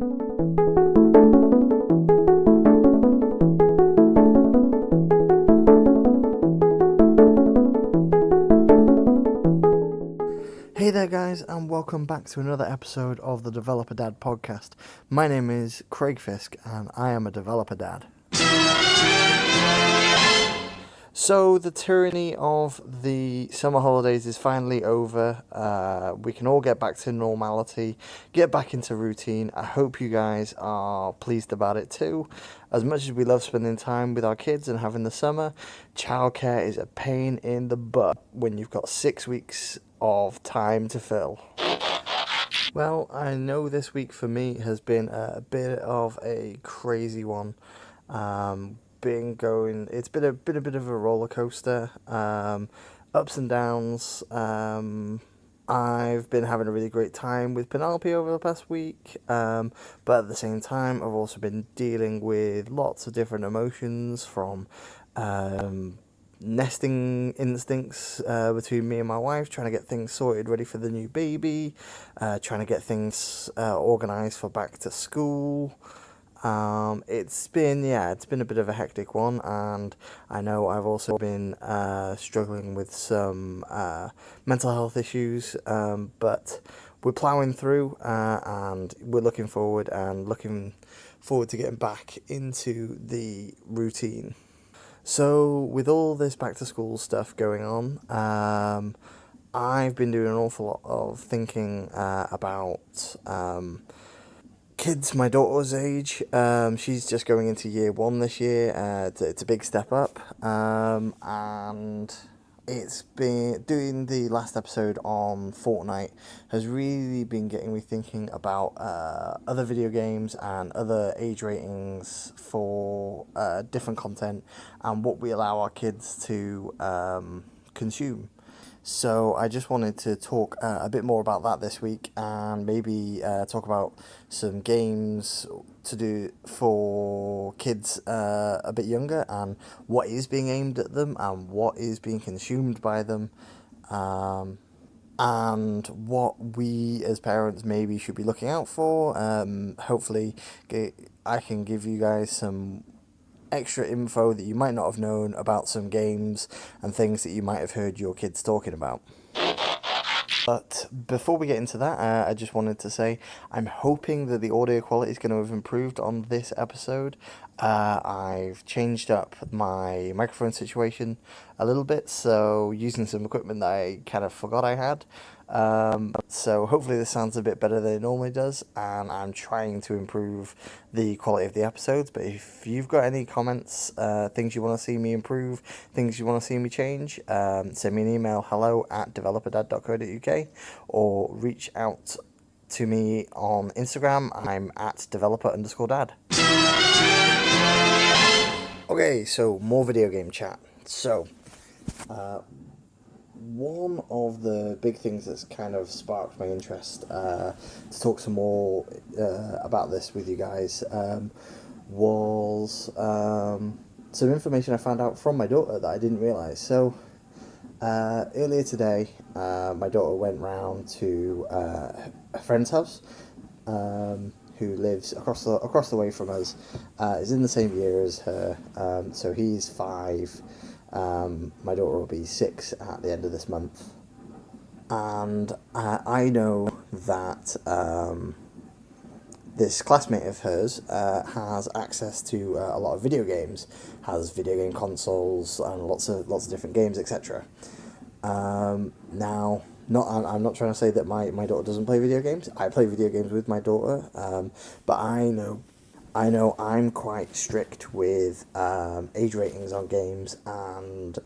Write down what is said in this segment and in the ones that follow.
Hey there guys, and welcome back to another episode of the Developer Dad podcast. My name is Craig Fisk and I am a developer dad. So the tyranny of the summer holidays is finally over. We can all get back to normality, get back into routine. I hope you guys are pleased about it too. As much as we love spending time with our kids and having the summer, childcare is a pain in the butt when you've got 6 weeks of time to fill. Well, I know this week for me has been a bit of a crazy one. It's been a bit of a roller coaster, ups and downs. I've been having a really great time with Penelope over the past week, but at the same time, I've also been dealing with lots of different emotions from nesting instincts between me and my wife, trying to get things sorted ready for the new baby, trying to get things organised for back to school. It's been a bit of a hectic one, and I know I've also been struggling with some mental health issues, but we're ploughing through, and we're looking forward to getting back into the routine. So with all this back to school stuff going on, I've been doing an awful lot of thinking about kids my daughter's age. She's just going into year 1 this year. It's a big step up, and it's been doing the last episode on Fortnite has really been getting me thinking about other video games and other age ratings for different content and what we allow our kids to consume. So I just wanted to talk a bit more about that this week, and maybe talk about some games to do for kids a bit younger, and what is being aimed at them and what is being consumed by them, and what we as parents maybe should be looking out for. Hopefully I can give you guys some extra info that you might not have known about some games and things that you might have heard your kids talking about. But before we get into that, I just wanted to say I'm hoping that the audio quality is going to have improved on this episode. I've changed up my microphone situation a little bit, so using some equipment that I kind of forgot I had. So hopefully this sounds a bit better than it normally does, and I'm trying to improve the quality of the episodes. But if you've got any comments, things you want to see me improve, things you want to see me change, send me an email, hello@developerdad.co.uk, or reach out to me on Instagram. I'm at developer_dad. Okay, so more video game chat. So, one of the big things that's kind of sparked my interest to talk some more about this with you guys was some information I found out from my daughter that I didn't realise. So earlier today, my daughter went round to a friend's house who lives across the way from us, is in the same year as her, so he's 5. My daughter will be 6 at the end of this month, and I know that this classmate of hers has access to a lot of video games, has video game consoles and lots of different games, etc. Now, I'm not trying to say that my daughter doesn't play video games. I play video games with my daughter, but I know I'm quite strict with age ratings on games and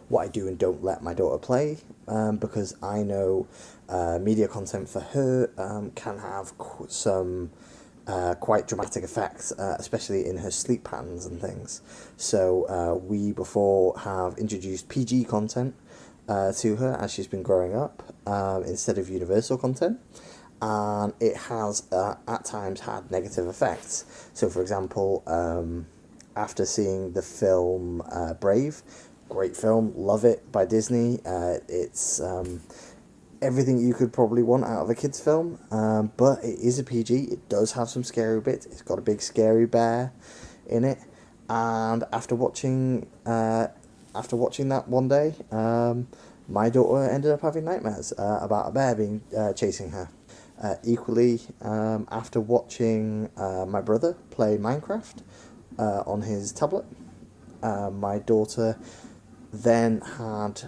what I do and don't let my daughter play, because I know media content for her can have some quite dramatic effects, especially in her sleep patterns and things. So we before have introduced PG content to her as she's been growing up, instead of universal content. And it has at times had negative effects. So, for example, after seeing the film Brave, great film, love it, by Disney, it's everything you could probably want out of a kids film, but it is a PG. It does have some scary bits. It's got a big scary bear in it, and after watching that one day, my daughter ended up having nightmares about a bear being chasing her. Equally, after watching my brother play Minecraft on his tablet, my daughter then had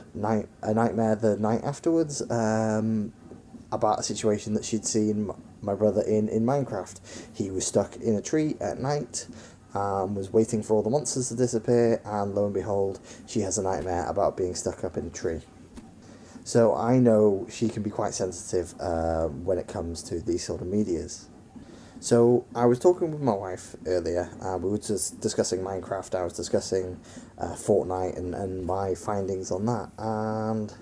a nightmare the night afterwards about a situation that she'd seen my brother in Minecraft. He was stuck in a tree at night, was waiting for all the monsters to disappear, and lo and behold, she has a nightmare about being stuck up in a tree. So I know she can be quite sensitive when it comes to these sort of medias. So I was talking with my wife earlier. We were just discussing Minecraft. I was discussing Fortnite and my findings on that. And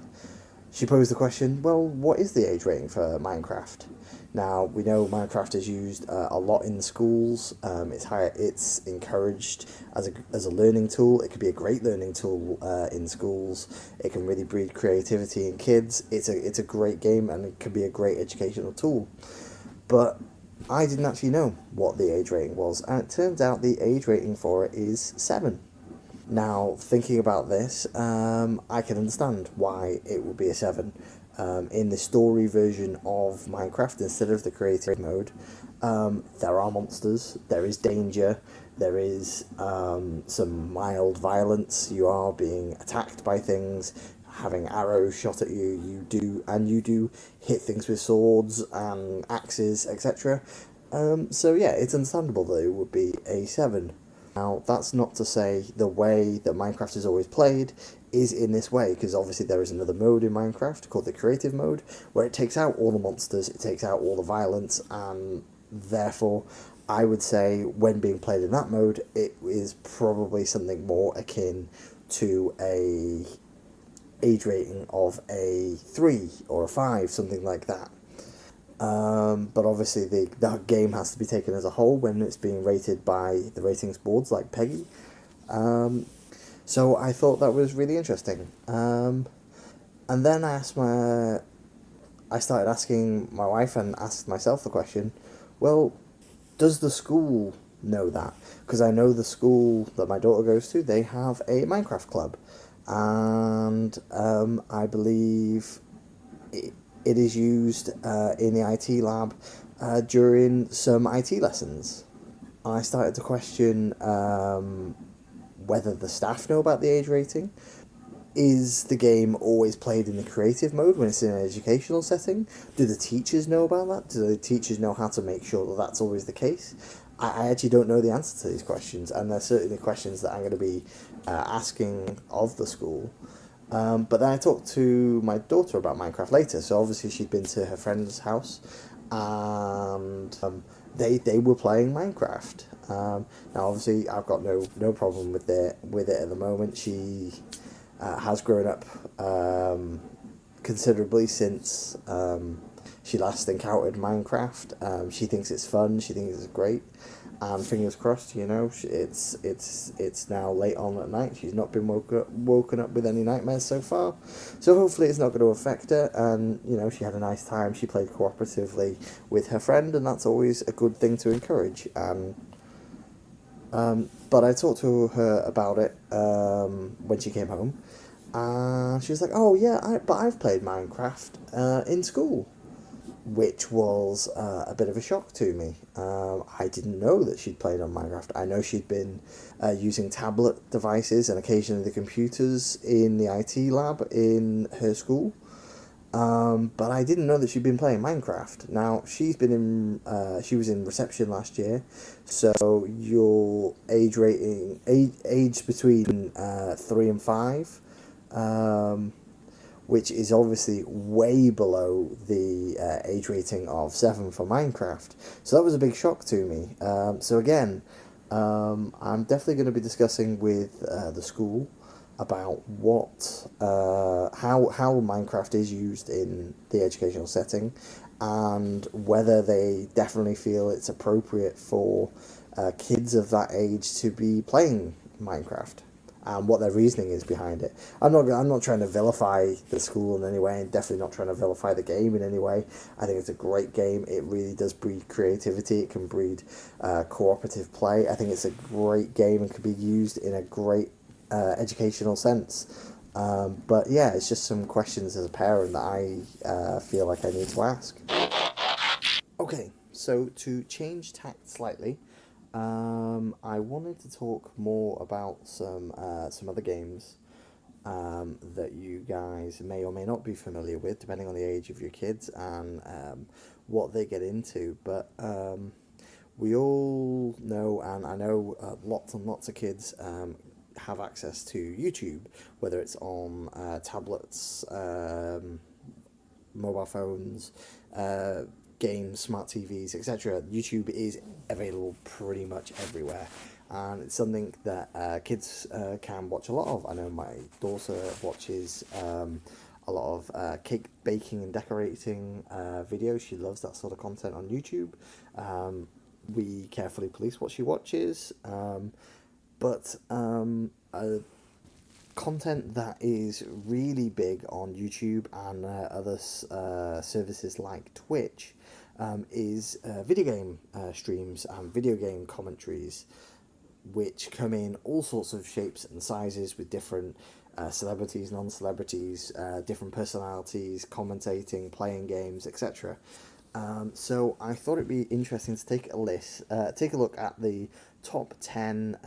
she posed the question, well, what is the age rating for Minecraft? Now, we know Minecraft is used a lot in schools. It's encouraged as a learning tool. It could be a great learning tool in schools. It can really breed creativity in kids. It's a great game, and it can be a great educational tool. But I didn't actually know what the age rating was, and it turns out the age rating for it is 7. Now, thinking about this, I can understand why it would be a 7. In the story version of Minecraft, instead of the creative mode, there are monsters, there is danger, there is some mild violence. You are being attacked by things, having arrows shot at you. You do hit things with swords and axes, etc. So yeah, it's understandable that it would be a 7. Now, that's not to say the way that Minecraft is always played is in this way, because obviously there is another mode in Minecraft called the creative mode, where it takes out all the monsters, it takes out all the violence, and therefore I would say when being played in that mode, it is probably something more akin to a age rating of a 3 or a 5, something like that. But obviously the game has to be taken as a whole when it's being rated by the ratings boards like Peggy. So I thought that was really interesting. And then I started asking my wife and asked myself the question, well, does the school know that? Because I know the school that my daughter goes to, they have a Minecraft club. And I believe it is used in the IT lab during some IT lessons. I started to question whether the staff know about the age rating. Is the game always played in the creative mode when it's in an educational setting? Do the teachers know about that? Do the teachers know how to make sure that that's always the case? I actually don't know the answer to these questions, and they're certainly questions that I'm going to be asking of the school. But then I talked to my daughter about Minecraft later, so obviously she'd been to her friend's house, and they were playing Minecraft. Now obviously I've got no problem with it at the moment. She has grown up considerably since she last encountered Minecraft. She thinks it's fun. She thinks it's great. And fingers crossed, it's now late on at night. She's not been woken up with any nightmares so far. So hopefully it's not going to affect her. And, she had a nice time. She played cooperatively with her friend, and that's always a good thing to encourage. But I talked to her about it when she came home. And she was like, oh yeah, but I've played Minecraft in school. Which was a bit of a shock to me. I didn't know that she'd played on Minecraft. I know she'd been using tablet devices and occasionally the computers in the IT lab in her school. But I didn't know that she'd been playing Minecraft. Now, she was in reception last year, so your age between 3 and 5, which is obviously way below the age rating of 7 for Minecraft. So that was a big shock to me. So again, I'm definitely going to be discussing with the school about how Minecraft is used in the educational setting, and whether they definitely feel it's appropriate for kids of that age to be playing Minecraft. and what their reasoning is behind it. I'm not trying to vilify the school in any way, and definitely not trying to vilify the game in any way. I think it's a great game. It really does breed creativity. It can breed cooperative play. I think it's a great game and can be used in a great educational sense. But yeah, it's just some questions as a parent that I feel like I need to ask. Okay, so to change tact slightly, I wanted to talk more about some other games that you guys may or may not be familiar with, depending on the age of your kids and what they get into. But we all know, and I know lots and lots of kids have access to YouTube, whether it's on tablets, mobile phones, games, smart TVs, etc. YouTube is available pretty much everywhere, and it's something that kids can watch a lot of. I know my daughter watches a lot of cake baking and decorating videos. She loves that sort of content on YouTube. We carefully police what she watches, but content that is really big on YouTube and other services like Twitch is video game streams and video game commentaries, which come in all sorts of shapes and sizes with different celebrities, non-celebrities, different personalities, commentating, playing games, etc. So I thought it'd be interesting to take a look at the top 10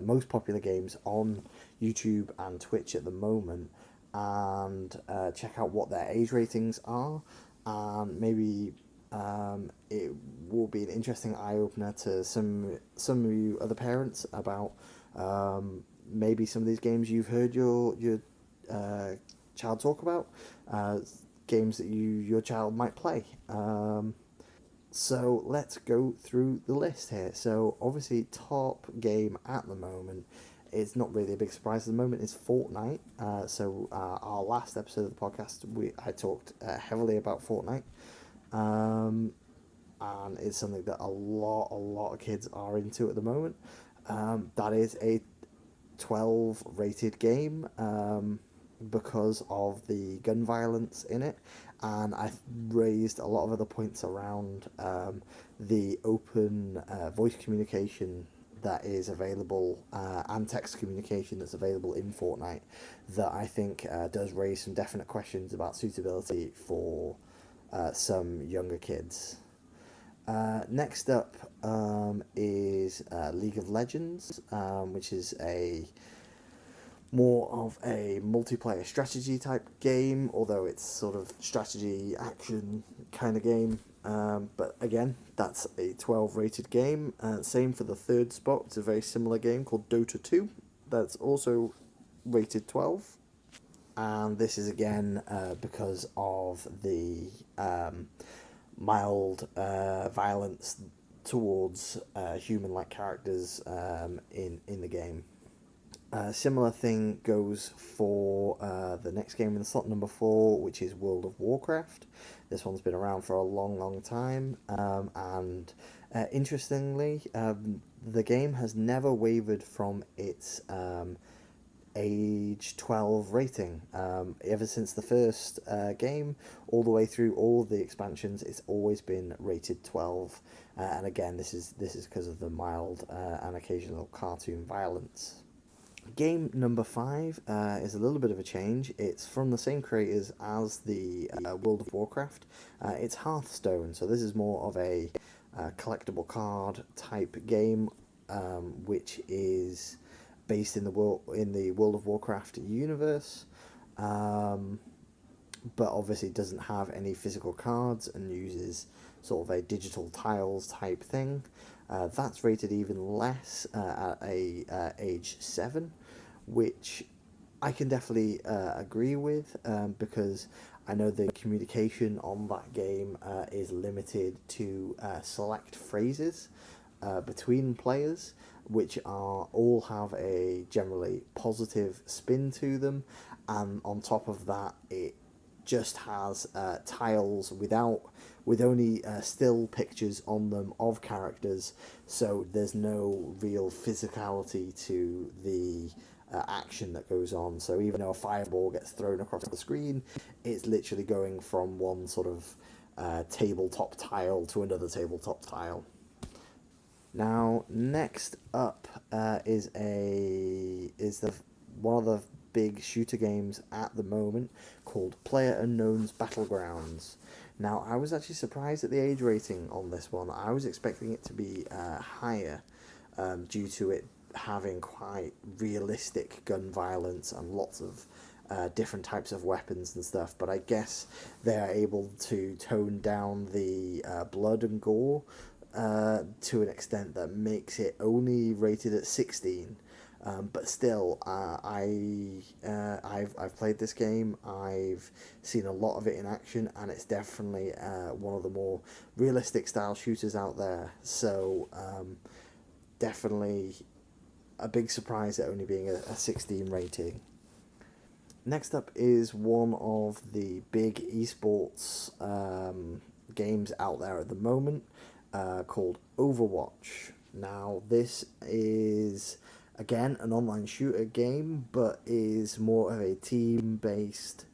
most popular games on YouTube and Twitch at the moment, and check out what their age ratings are, and maybe it will be an interesting eye opener to some of you other parents about maybe some of these games you've heard your child talk about, games that your child might play. So let's go through the list here. So obviously, top game at the moment, it's not really a big surprise at the moment, is Fortnite. Our last episode of the podcast, I talked heavily about Fortnite, and it's something that a lot of kids are into at the moment. That is a 12 rated game, because of the gun violence in it, and I raised a lot of other points around the open voice communication that is available, and text communication that's available in Fortnite, that I think does raise some definite questions about suitability for some younger kids. Next up is League of Legends, which is more of a multiplayer strategy type game, although it's sort of strategy action kind of game. But again, that's a 12 rated game. Same for the third spot. It's a very similar game called Dota 2 that's also rated 12. And this is again because of the mild violence towards human-like characters in the game. Similar thing goes for the next game in the slot, number 4, which is World of Warcraft. This one's been around for a long time, and interestingly, the game has never wavered from its age 12 rating. Ever since the first game, all the way through all the expansions, it's always been rated 12. And again, this is because of the mild and occasional cartoon violence. Game number 5 is a little bit of a change. It's from the same creators as the World of Warcraft. It's Hearthstone, so this is more of a collectible card type game, which is based in the World of Warcraft universe, but obviously doesn't have any physical cards and uses sort of a digital tiles type thing. That's rated even less at age 7, which I can definitely agree with, because I know the communication on that game is limited to select phrases between players, which all have a generally positive spin to them, and on top of that, it just has tiles with only still pictures on them of characters, so there's no real physicality to the action that goes on. So even though a fireball gets thrown across the screen, it's literally going from one sort of tabletop tile to another tabletop tile. Now, next up is one of the big shooter games at the moment called PlayerUnknown's Battlegrounds. Now, I was actually surprised at the age rating on this one. I was expecting it to be higher due to it having quite realistic gun violence and lots of different types of weapons and stuff. But I guess they're able to tone down the blood and gore to an extent that makes it only rated at 16. But still, I've played this game. I've seen a lot of it in action, and it's definitely one of the more realistic style shooters out there. So definitely a big surprise at only being a 16 rating. Next up is one of the big esports games out there at the moment called Overwatch. Now, this is again an online shooter game, but is more of a team-based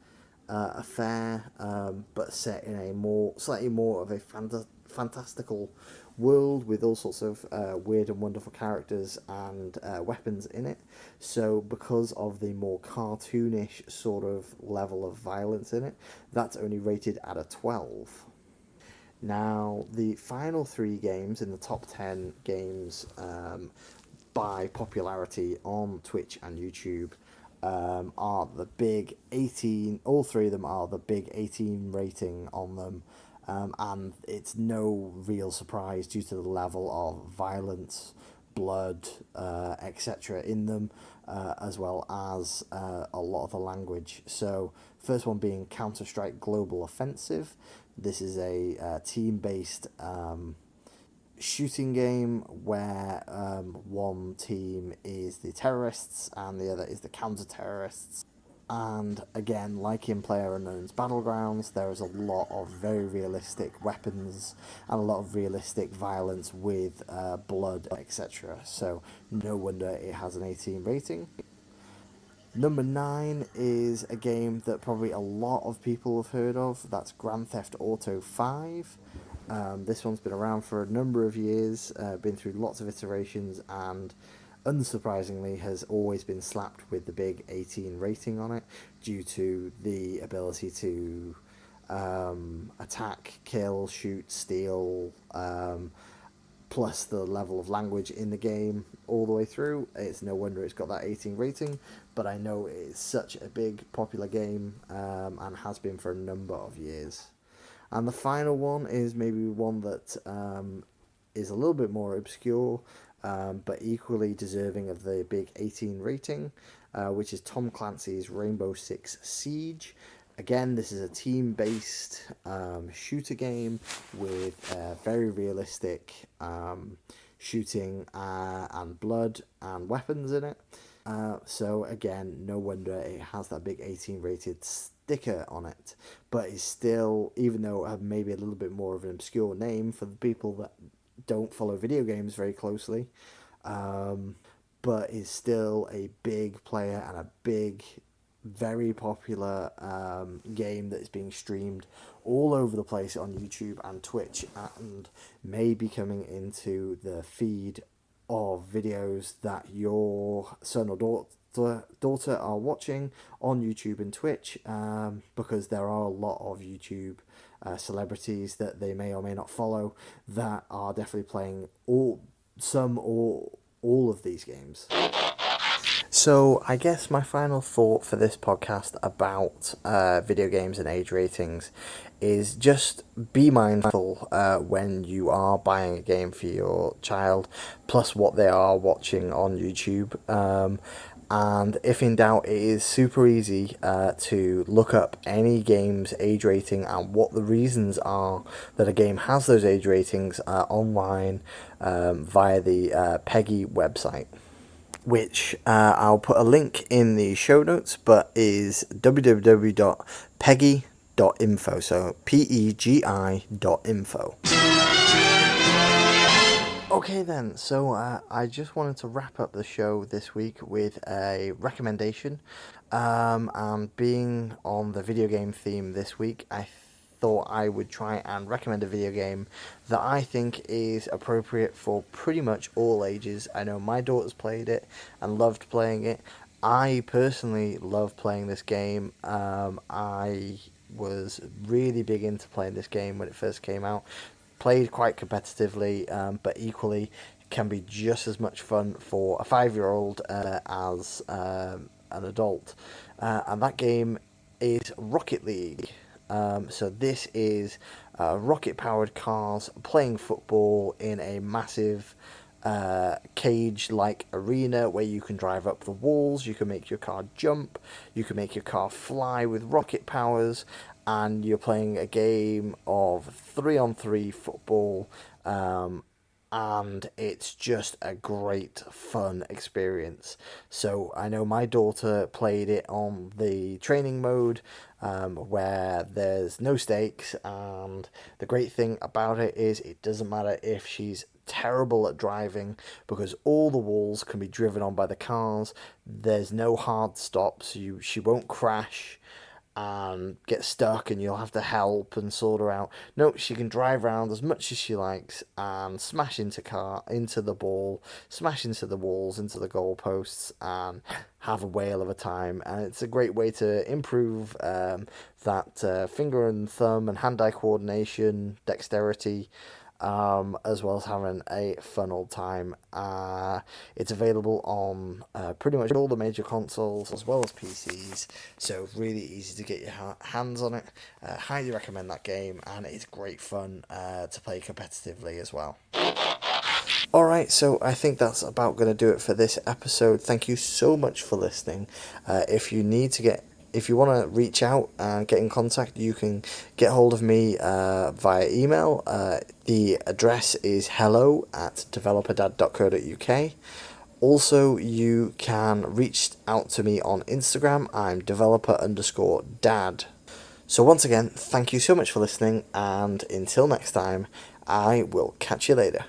affair, but set in a slightly more of a fantastical world with all sorts of weird and wonderful characters and weapons in it. So because of the more cartoonish sort of level of violence in it, that's only rated at a 12. Now, the final 3 games in the top 10 games by popularity on Twitch and YouTube are the big 18. All 3 of them are the big 18 rating on them, and it's no real surprise due to the level of violence, blood, etc. in them, as well as a lot of the language. So, first one being Counter-Strike Global Offensive. This is a team-based shooting game where one team is the terrorists and the other is the counter-terrorists. And again, like in PlayerUnknown's Battlegrounds, there is a lot of very realistic weapons and a lot of realistic violence with blood, etc. So no wonder it has an 18 rating. Number 9 is a game that probably a lot of people have heard of. That's Grand Theft Auto 5. This one's been around for a number of years, been through lots of iterations, and unsurprisingly has always been slapped with the big 18 rating on it due to the ability to attack, kill, shoot, steal, plus the level of language in the game all the way through. It's no wonder it's got that 18 rating, but I know it's such a big popular game and has been for a number of years. And the final one is maybe one that is a little bit more obscure, but equally deserving of the big 18 rating, which is Tom Clancy's Rainbow Six Siege. Again, this is a team-based shooter game with very realistic shooting and blood and weapons in it. So again, no wonder it has that big 18 rated sticker on it, but it's still, even though maybe a little bit more of an obscure name for the people that don't follow video games very closely, but is still a big player and a big, very popular game that is being streamed all over the place on YouTube and Twitch, and may be coming into the feed of videos that your son or daughter are watching on YouTube and Twitch, because there are a lot of YouTube celebrities that they may or may not follow that are definitely playing some or all of these games. So I guess my final thought for this podcast about video games and age ratings is just be mindful when you are buying a game for your child, plus what they are watching on YouTube. And if in doubt, it is super easy to look up any game's age rating and what the reasons are that a game has those age ratings online via the PEGI website, which I'll put a link in the show notes, but is www.pegi.info, so PEGI.info. Okay. Okay then, so I just wanted to wrap up the show this week with a recommendation. And being on the video game theme this week, I thought I would try and recommend a video game that I think is appropriate for pretty much all ages. I know my daughter's played it and loved playing it. I personally love playing this game. I was really big into playing this game when it first came out. Played quite competitively, but equally can be just as much fun for a 5-year-old as an adult. And that game is Rocket League. So this is rocket-powered cars playing football in a massive cage-like arena where you can drive up the walls, you can make your car jump, you can make your car fly with rocket powers, and you're playing a game of 3-on-3 football, and it's just a great fun experience. So I know my daughter played it on the training mode, where there's no stakes, and the great thing about it is it doesn't matter if she's terrible at driving, because all the walls can be driven on by the cars. There's no hard stops. She won't crash and get stuck and you'll have to help and sort her out. No, she can drive around as much as she likes and smash into the ball, smash into the walls, into the goalposts, and have a whale of a time. And it's a great way to improve that finger and thumb and hand-eye coordination, dexterity, as well as having a fun old time. It's available on pretty much all the major consoles as well as PCs, so really easy to get your hands on it. Highly recommend that game, and it's great fun to play competitively as well. Alright, so I think that's about going to do it for this episode. Thank you so much for listening. If you want to reach out and get in contact, you can get hold of me via email. The address is hello@developerdad.co.uk. Also, you can reach out to me on Instagram. I'm developer_dad. So once again, thank you so much for listening, and until next time, I will catch you later.